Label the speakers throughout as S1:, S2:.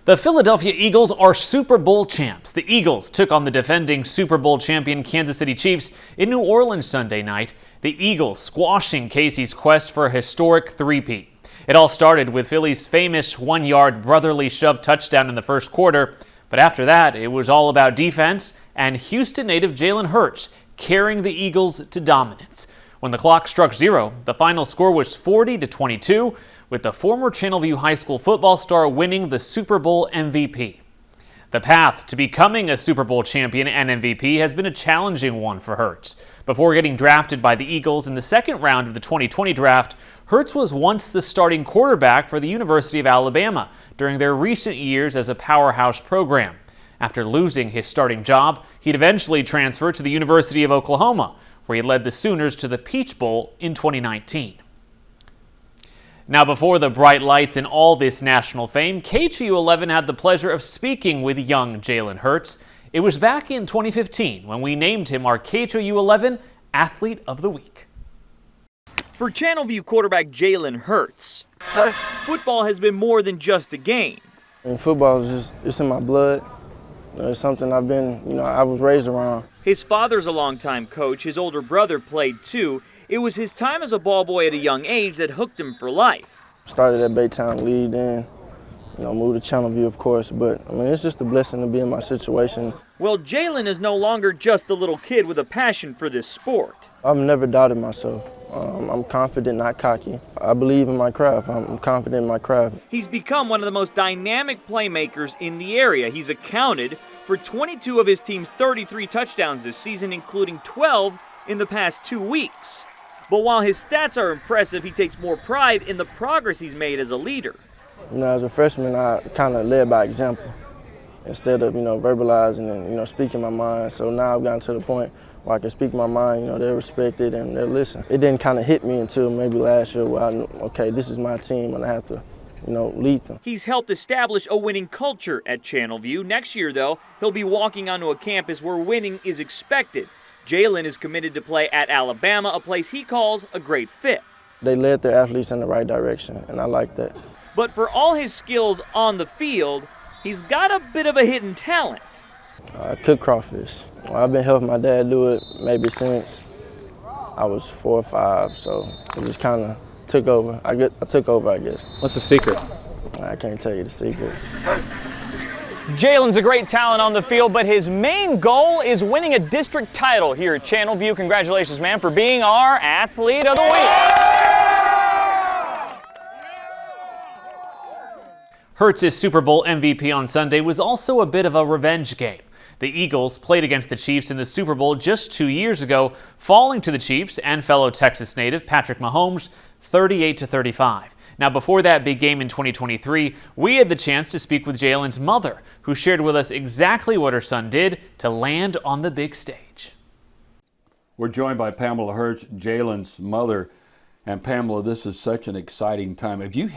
S1: The Philadelphia Eagles are Super Bowl champs. The Eagles took on the defending Super Bowl champion Kansas City Chiefs in New Orleans Sunday night. The Eagles squashing KC's quest for a historic three-peat. It all started with Philly's famous one-yard brotherly shove touchdown in the first quarter. But after that, it was all about defense and Houston native Jalen Hurts carrying the Eagles to dominance. When the clock struck zero, the final score was 40-22. With the former Channelview High School football star winning the Super Bowl MVP. The path to becoming a Super Bowl champion and MVP has been a challenging one for Hurts. Before getting drafted by the Eagles in the second round of the 2020 draft, Hurts was once the starting quarterback for the University of Alabama during their recent years as a powerhouse program. After losing his starting job, he'd eventually transfer to the University of Oklahoma, where he led the Sooners to the Peach Bowl in 2019. Now, before the bright lights and all this national fame, KHOU 11 had the pleasure of speaking with young Jalen Hurts. It was back in 2015 when we named him our KHOU 11 Athlete of the Week.
S2: For Channelview quarterback Jalen Hurts, football has been more than just a game.
S3: And football is it's in my blood. It's something I was raised around.
S2: His father's a longtime coach. His older brother played too. It was his time as a ball boy at a young age that hooked him for life.
S3: Started at Baytown League, then moved to Channelview, of course, but it's just a blessing to be in my situation.
S2: Well, Jalen is no longer just a little kid with a passion for this sport.
S3: I've never doubted myself. I'm confident, not cocky. I believe in my craft. I'm confident in my craft.
S2: He's become one of the most dynamic playmakers in the area. He's accounted for 22 of his team's 33 touchdowns this season, including 12 in the past 2 weeks. But while his stats are impressive, he takes more pride in the progress he's made as a leader.
S3: As a freshman, I kind of led by example instead of, verbalizing and, speaking my mind. So now I've gotten to the point where I can speak my mind, they'll respect it and they'll listen. It didn't kind of hit me until maybe last year where I knew, okay, this is my team and I have to, lead them.
S2: He's helped establish a winning culture at Channelview. Next year, though, he'll be walking onto a campus where winning is expected. Jalen is committed to play at Alabama, a place he calls a great fit.
S3: They led their athletes in the right direction, and I like that.
S2: But for all his skills on the field, he's got a bit of a hidden talent.
S3: I cook crawfish. I've been helping my dad do it maybe since I was 4 or 5, so it just kind of took over. I took over, I guess.
S4: What's the secret?
S3: I can't tell you the secret.
S2: Jalen's a great talent on the field, but his main goal is winning a district title here at Channelview. Congratulations, man, for being our Athlete of the Week.
S1: Hurts' Super Bowl MVP on Sunday was also a bit of a revenge game. The Eagles played against the Chiefs in the Super Bowl just 2 years ago, falling to the Chiefs and fellow Texas native Patrick Mahomes 38-35. Now, before that big game in 2023, we had the chance to speak with Jalen's mother, who shared with us exactly what her son did to land on the big stage.
S5: We're joined by Pamela Hurts, Jalen's mother. And Pamela, this is such an exciting time. Have you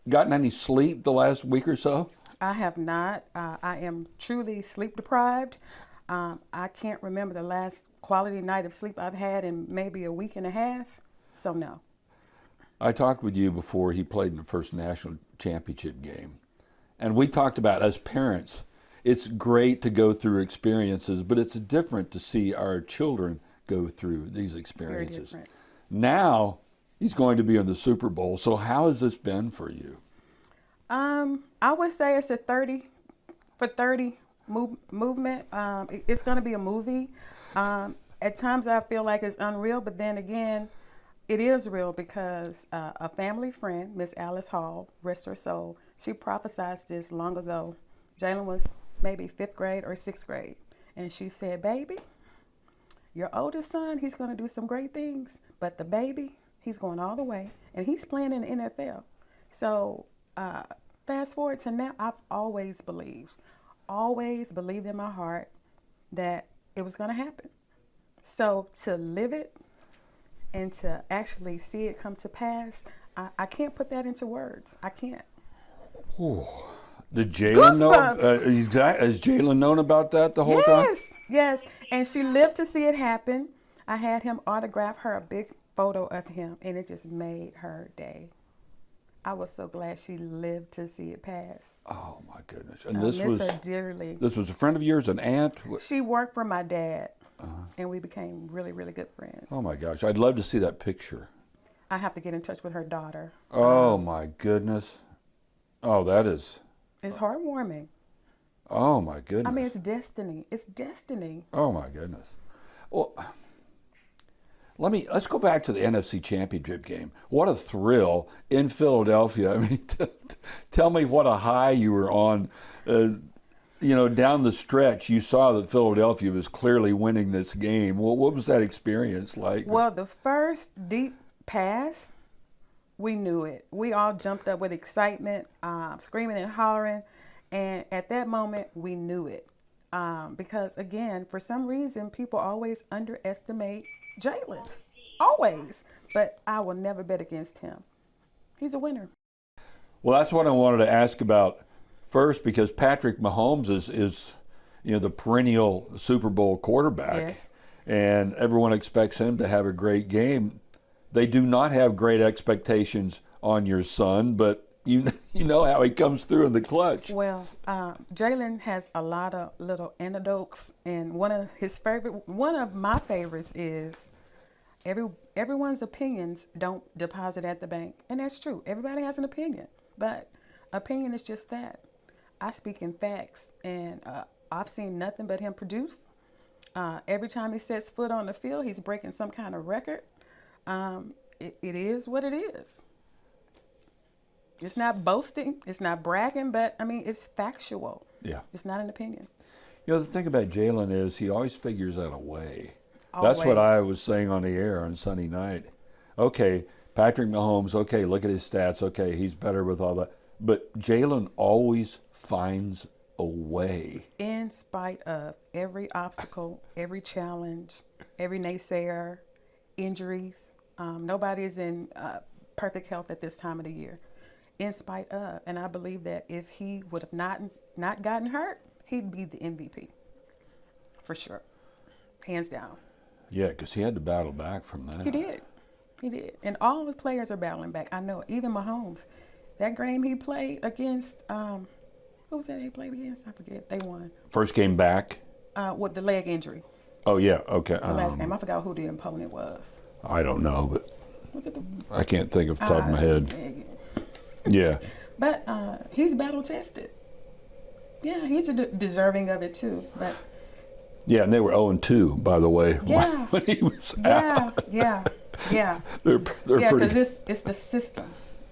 S5: gotten any sleep the last week or so?
S6: I have not. I am truly sleep deprived. I can't remember the last quality night of sleep I've had in maybe a week and a half, so no.
S5: I talked with you before he played in the first national championship game. And we talked about, as parents, it's great to go through experiences, but it's different to see our children go through these experiences.
S6: Very different.
S5: Now, he's going to be in the Super Bowl. So how has this been for you?
S6: I would say it's a 30 for 30 movement. It's going to be a movie. At times I feel like it's unreal, but then again, it is real because a family friend, Miss Alice Hall, rest her soul, she prophesied this long ago. Jalen was maybe 5th grade or 6th grade. And she said, baby, your oldest son, he's going to do some great things. But the baby, he's going all the way. And he's playing in the NFL. So fast forward to now, I've always believed in my heart that it was going to happen. So to live it, and to actually see it come to pass, I can't put that into words. I can't.
S5: Ooh. Did Jalen know? Has Jalen known about that the whole time?
S6: Yes. And she lived to see it happen. I had him autograph her a big photo of him, and it just made her day. I was so glad she lived to see it pass.
S5: Oh my goodness! And
S6: I
S5: this
S6: miss
S5: was
S6: her dearly.
S5: this was a friend of yours, an aunt.
S6: She worked for my dad, and we became really, really good friends.
S5: Oh my gosh! I'd love to see that picture.
S6: I have to get in touch with her daughter.
S5: Oh my goodness! Oh, that is.
S6: It's heartwarming.
S5: Oh my goodness!
S6: I mean, it's destiny. It's destiny.
S5: Oh my goodness! Well, let's go back to the NFC Championship game. What a thrill in Philadelphia! I mean, tell me what a high you were on. Down the stretch, you saw that Philadelphia was clearly winning this game. Well, what was that experience like?
S6: Well, the first deep pass, we knew it. We all jumped up with excitement, screaming and hollering. And at that moment, we knew it. Because, again, for some reason, people always underestimate Jalen. Always. But I will never bet against him. He's a winner.
S5: Well, that's what I wanted to ask about first, because Patrick Mahomes is the perennial Super Bowl quarterback.
S6: Yes.
S5: And everyone expects him to have a great game. They do not have great expectations on your son, but you know how he comes through in the clutch.
S6: Well, Jalen has a lot of little anecdotes, and one of my favorites is everyone's opinions don't deposit at the bank, and that's true. Everybody has an opinion, but opinion is just that. I speak in facts, and I've seen nothing but him produce. Every time he sets foot on the field, he's breaking some kind of record. It is what it is. It's not boasting, it's not bragging, but I mean, it's factual.
S5: Yeah.
S6: It's not an opinion.
S5: The thing about Jalen is he always figures out a way.
S6: Always.
S5: That's what I was saying on the air on Sunday night. Okay, Patrick Mahomes, okay, look at his stats. Okay, he's better with all that. But Jalen always finds a way.
S6: In spite of every obstacle, every challenge, every naysayer, injuries, nobody is in perfect health at this time of the year. In spite of, and I believe that if he would have not gotten hurt, he'd be the MVP. For sure. Hands down.
S5: Yeah, because he had to battle back from that.
S6: He did. And all the players are battling back. I know, even Mahomes. That game he played against, who was that he played against? I forget. They won.
S5: First game back?
S6: With the leg injury.
S5: Oh, yeah, okay.
S6: The last game. I forgot who the opponent was.
S5: I don't know, but
S6: Was it
S5: I can't think off the top of my head. Yeah.
S6: But he's battle tested. Yeah, he's
S5: deserving
S6: of it too. But
S5: yeah, and they were 0-2, by the way,
S6: yeah,
S5: when he was out.
S6: Yeah.
S5: They're
S6: Yeah,
S5: pretty.
S6: because it's the system.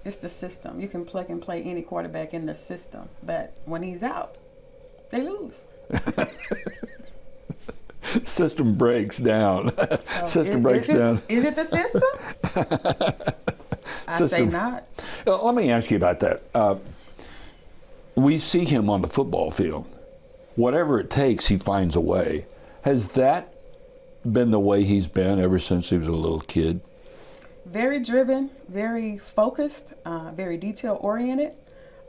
S6: It's the system. You can plug and play any quarterback in the system, but when he's out, they lose.
S5: System breaks down.
S6: So
S5: down.
S6: Is it the system? I say not.
S5: Let me ask you about that. We see him on the football field. Whatever it takes, he finds a way. Has that been the way he's been ever since he was a little kid?
S6: Very driven, very focused, very detail-oriented,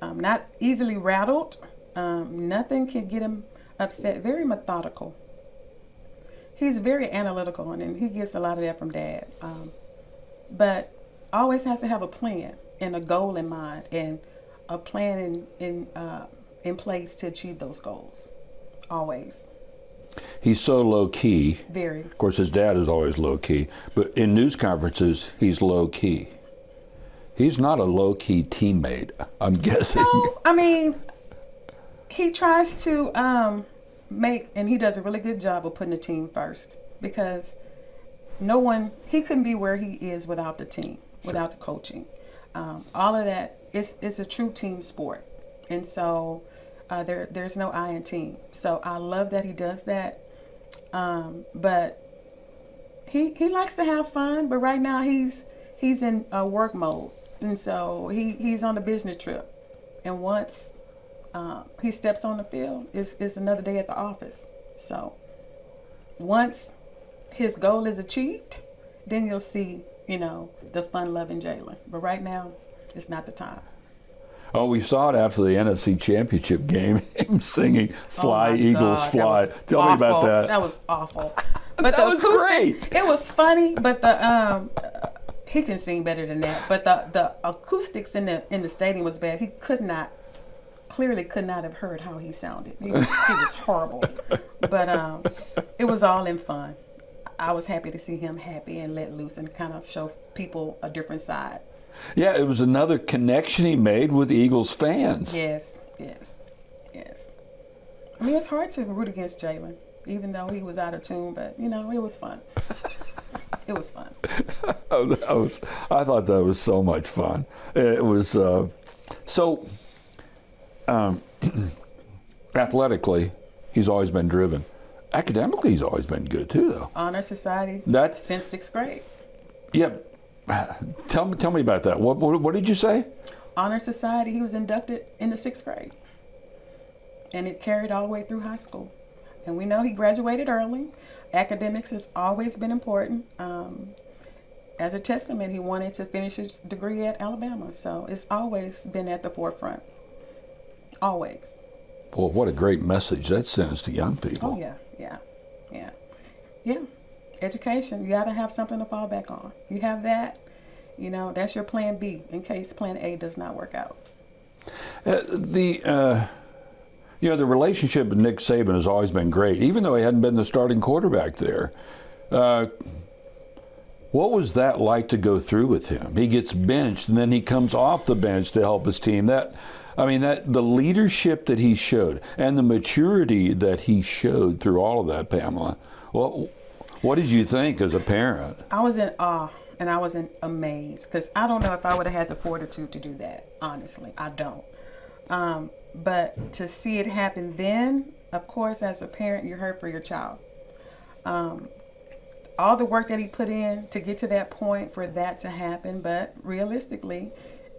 S6: not easily rattled. Nothing can get him upset. Very methodical. He's very analytical, and he gets a lot of that from Dad. But always has to have a plan and a goal in mind, and a plan in place to achieve those goals. Always.
S5: He's so low-key.
S6: Very.
S5: Of course, his dad is always low-key. But in news conferences, he's low-key. He's not a low-key teammate, I'm guessing.
S6: No, I mean, he tries to and he does a really good job of putting the team first, because he couldn't be where he is without the team, without the coaching. All of that, it's a true team sport. And so there's no I in team. So I love that he does that. But he likes to have fun, but right now he's in work mode. And so he's on a business trip. And once he steps on the field, it's another day at the office. So once his goal is achieved, then you'll see, the fun-loving Jalen. But right now, it's not the time.
S5: Oh, we saw it after the NFC Championship game, him singing "Fly, Eagles, Fly." Tell me about that.
S6: That was awful. But
S5: that was great.
S6: It was funny, but He can sing better than that. But the acoustics in the stadium was bad. He clearly could not have heard how he sounded. He was horrible. But it was all in fun. I was happy to see him happy and let loose and kind of show people a different side.
S5: Yeah, it was another connection he made with Eagles fans.
S6: Yes. I mean, it's hard to root against Jalen, even though he was out of tune, but, it was fun. It was fun.
S5: I thought that was so much fun. It was, athletically, he's always been driven. Academically, he's always been good, too, though.
S6: Honor Society since 6th grade.
S5: Yeah. Tell me about that. What did you say?
S6: Honor Society, he was inducted in the 6th grade. And it carried all the way through high school. And we know he graduated early. Academics has always been important. As a testament, he wanted to finish his degree at Alabama. So it's always been at the forefront. Always.
S5: Boy, what a great message that sends to young people.
S6: Oh, yeah. Education, you got to have something to fall back on. You have that, that's your plan B in case plan A does not work out.
S5: The relationship with Nick Saban has always been great, even though he hadn't been the starting quarterback there. What was that like to go through with him? He gets benched, and then he comes off the bench to help his team. The leadership that he showed and the maturity that he showed through all of that, Pamela. What did you think as a parent?
S6: I was in awe and I was amazed because I don't know if I would have had the fortitude to do that. Honestly, I don't. But to see it happen then, of course, as a parent, you hurt for your child. All the work that he put in to get to that point for that to happen, but realistically,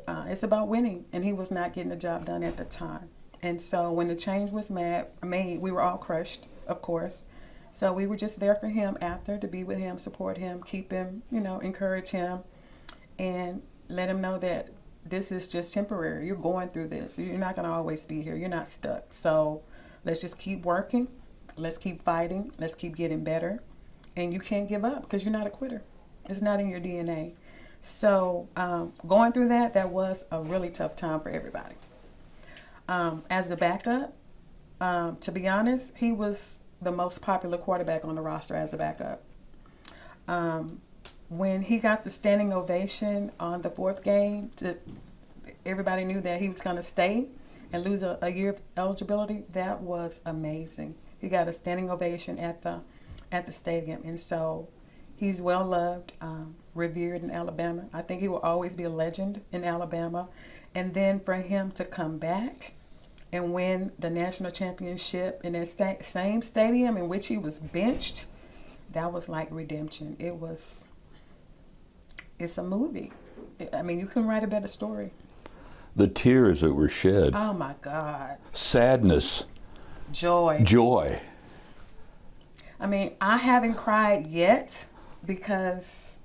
S6: it's about winning, and he was not getting the job done at the time. And so when the change was made, we were all crushed, of course. So we were just there for him after, to be with him, support him, keep him, encourage him, and let him know that this is just temporary. You're going through this. You're not going to always be here. You're not stuck. So let's just keep working. Let's keep fighting. Let's keep getting better. And you can't give up because you're not a quitter. It's not in your DNA. So going through that was a really tough time for everybody. As a backup, to be honest, he was the most popular quarterback on the roster as a backup. When he got the standing ovation on the 4th game, everybody knew that he was going to stay and lose a year of eligibility. That was amazing. He got a standing ovation at the stadium, and so he's well loved, revered in Alabama. I think he will always be a legend in Alabama. And then for him to come back and win the national championship in that same stadium in which he was benched, that was like redemption. It's a movie. I mean, you couldn't write a better story.
S5: The tears that were shed.
S6: Oh my God.
S5: Sadness.
S6: Joy. I mean, I haven't cried yet because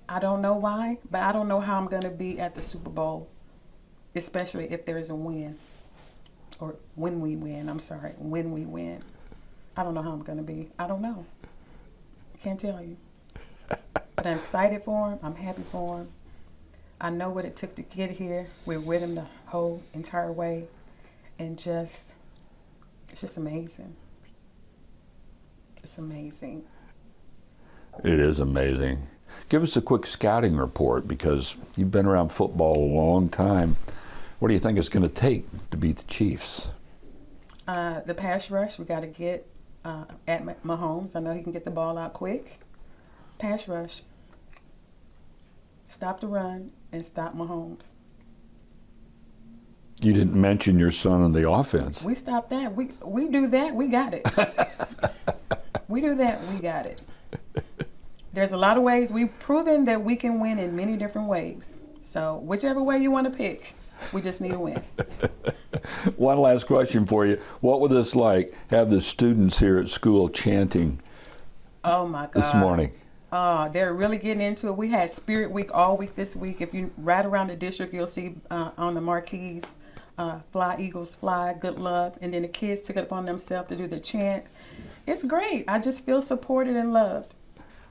S6: I don't know why, but I don't know how I'm going to be at the Super Bowl, especially if there's a win. Or when we win, when we win. I don't know how I'm going to be. I don't know. I can't tell you. But I'm excited for him. I'm happy for him. I know what it took to get here. We're with him the whole entire way. And it's just amazing. It's amazing.
S5: It is amazing. Give us a quick scouting report because you've been around football a long time. What do you think it's going to take to beat the Chiefs?
S6: The pass rush, we got to get at Mahomes. I know he can get the ball out quick. Pass rush. Stop the run and stop Mahomes.
S5: You didn't mention your son in the offense.
S6: We stopped that. We do that. We got it. We do that. We got it. There's a lot of ways. We've proven that we can win in many different ways. So whichever way you want to pick, we just need to win.
S5: One last question for you. What was this like, have the students here at school chanting
S6: oh my God.
S5: This morning?
S6: They're really getting into it. We had Spirit Week all week this week. If you ride around the district, you'll see on the marquees, Fly Eagles Fly, Good Luck. And then the kids took it upon themselves to do the chant. It's great. I just feel supported and loved.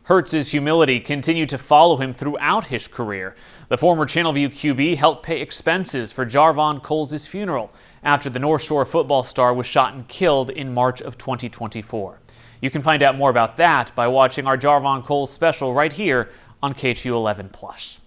S1: Hurts' humility continued to follow him throughout his career. The former Channelview QB helped pay expenses for Jarvon Coles' funeral after the North Shore football star was shot and killed in March of 2024. You can find out more about that by watching our Jarvon Coles special right here on KHOU 11+.